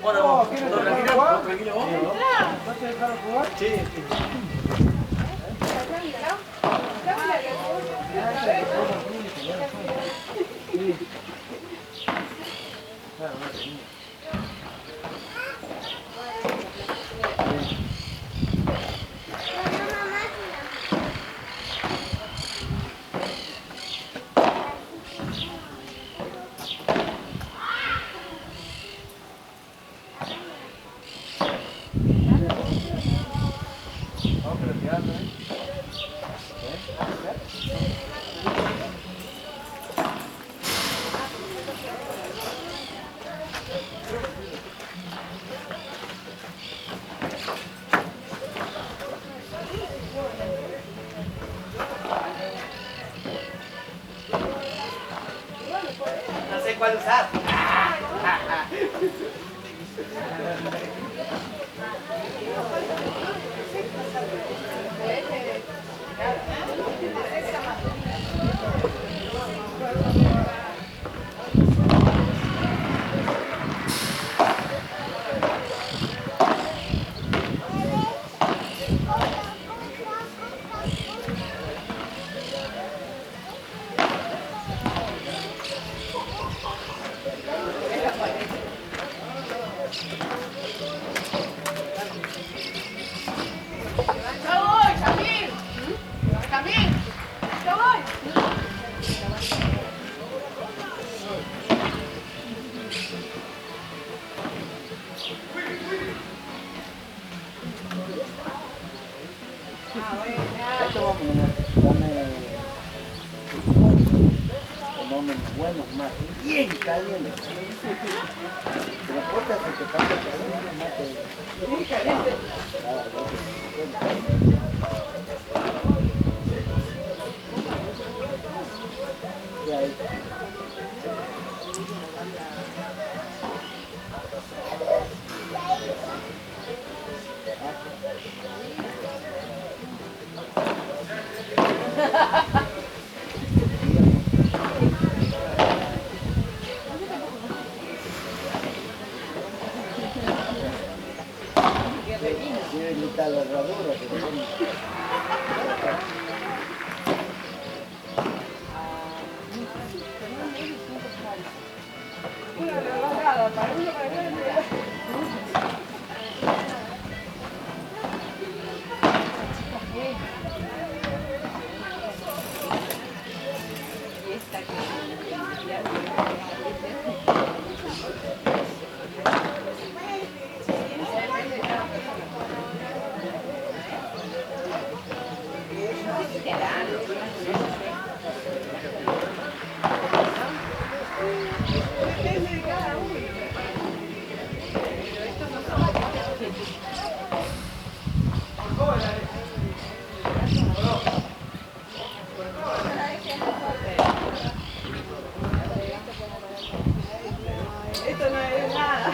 Bueno, tranquilo vos. ¿No te dejaron jugar? Sí. No sé cuál usar. Buenos más, bien caliente. Pero la puerta se te pasa caliente, mate. Bien caliente. Quiere gritar la herradura, Esto no es nada.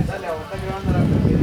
Dale, vamos a estar grabando la primera.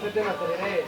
Hacete una tereré.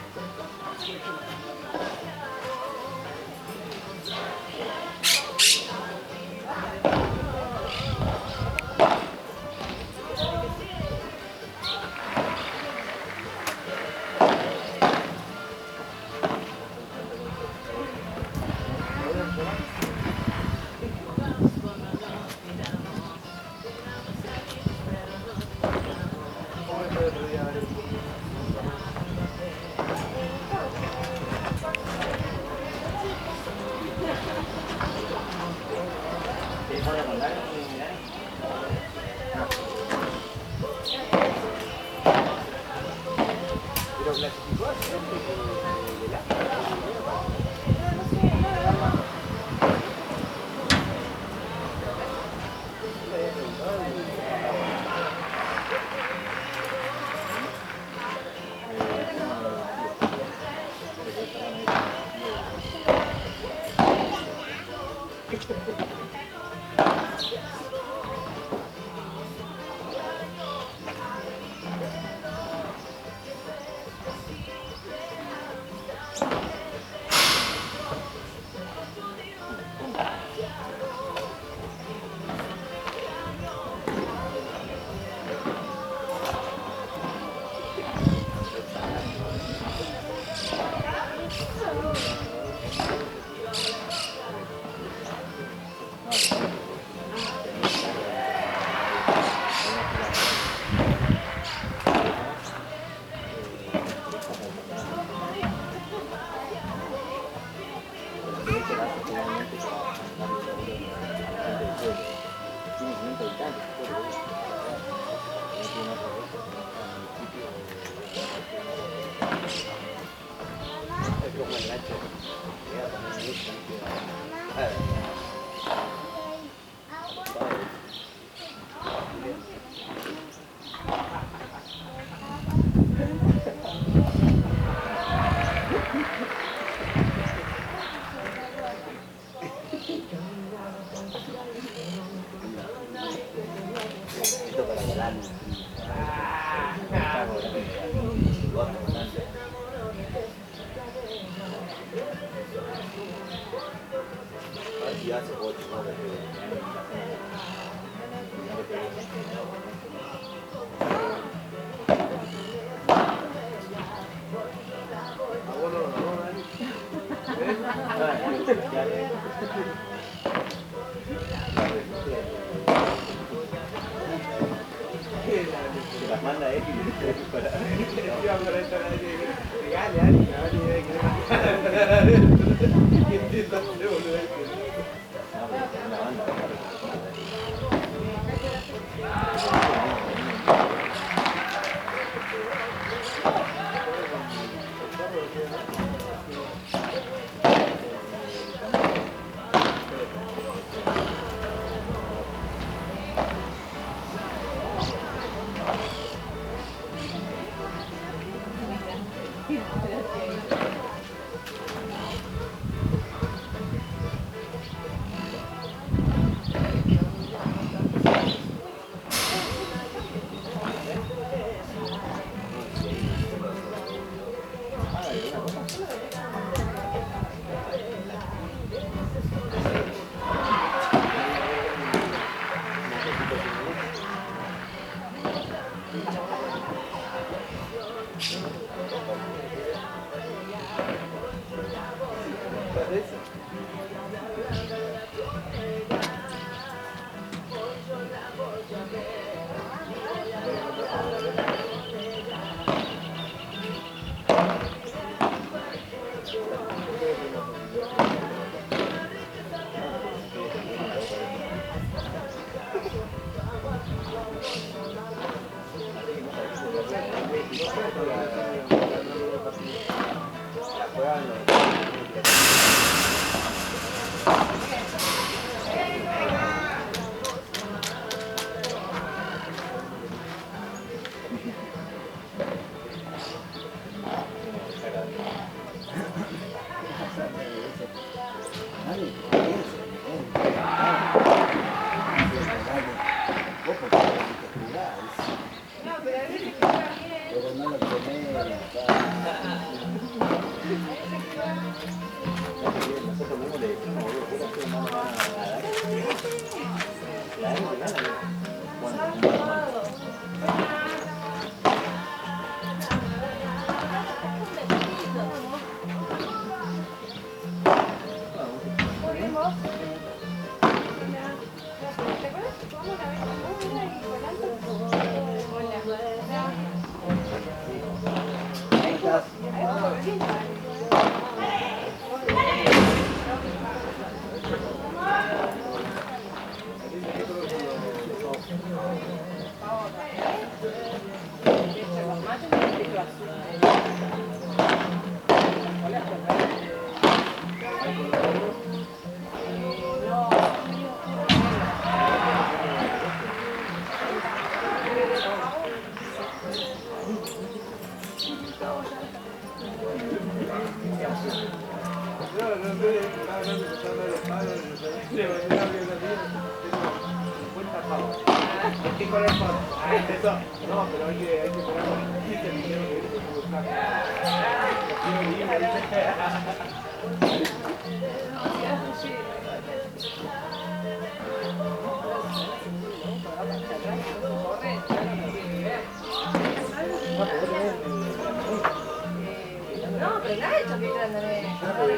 No, pero Nacho, ¿qué tal?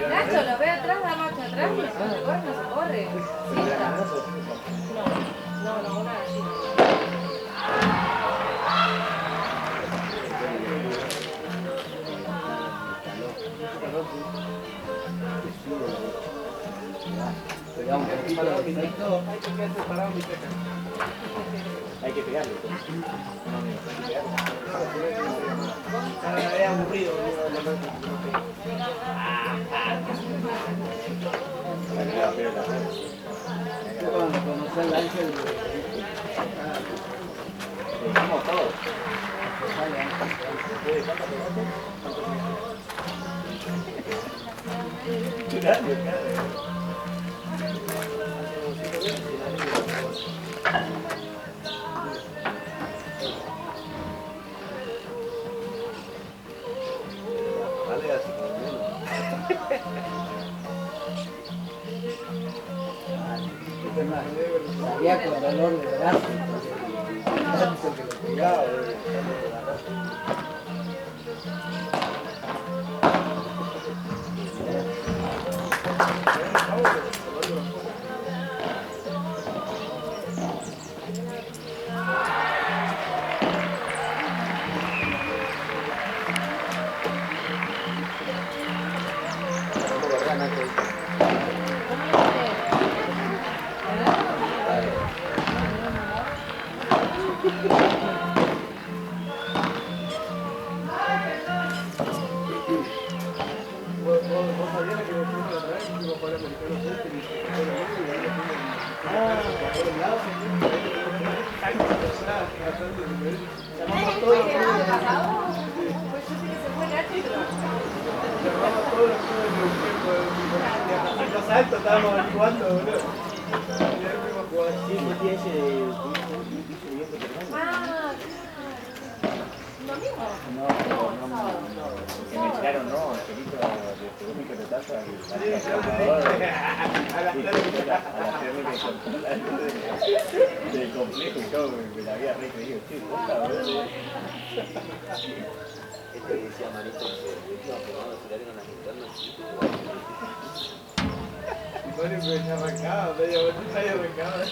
Nacho, lo ve atrás, da marcha atrás y se corre, no se corre. Sí, está. No, una gallina. le da un poquito de efecto. Hay que pegarle. Es aburrido. Cuando conocí al ángel, Como todos. Vale, así salía con dolor de brazo. Tanto que lo pegaba. Los saltos estábamos jugando, boludo. Sí, fue día ese Ah, lo mismo. que me tiraron, ¿no? Angelito de Perú que te taza del complejo y todo, me la había re creído. Sí, Este decía Manito que íbamos jugando, se le dieron las internas. Y Mario me arrancaba, media vuelta y arrancaba.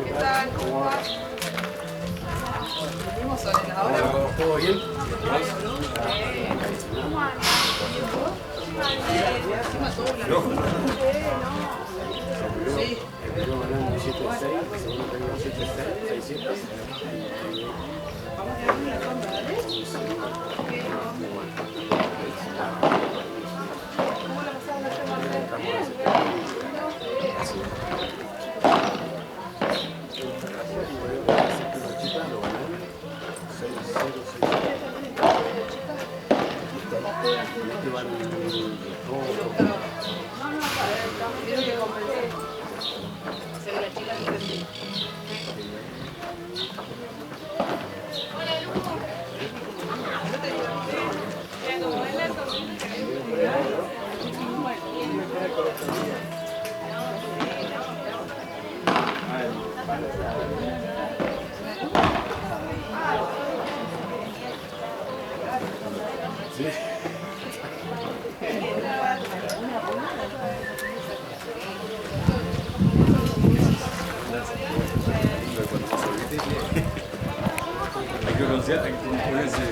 ¿Qué tal? ¿Cómo va? Venimos solenas ahora. ¿Todo bien? Encima todo blanco. Sí. Vamos a quedar en la sombra, ¿vale? ¿Cómo la pasamos la semana? Bien. Quiero que compensé. Hacer una chica que se Hay que conocer, hay que ponerse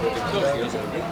protector, si no se lo ve.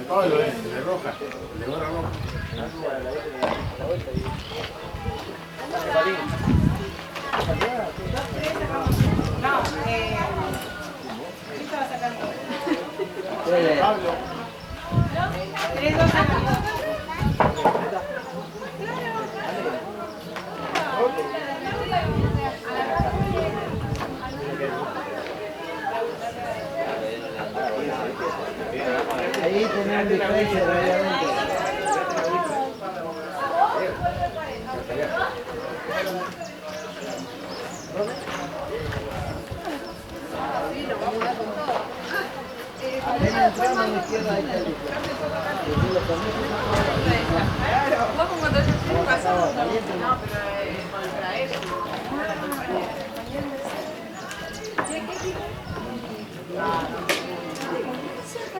Oh, lo es, de roja, de gorra roja. No, ¿qué estaba sacando? Pablo. 3, 2, sacando. Ahí tenemos diferencia realmente. Apenas entramos a la izquierda, ahí está el Vos como cuando yo estoy pasando. No, pero contra eso. ¿Qué tipo?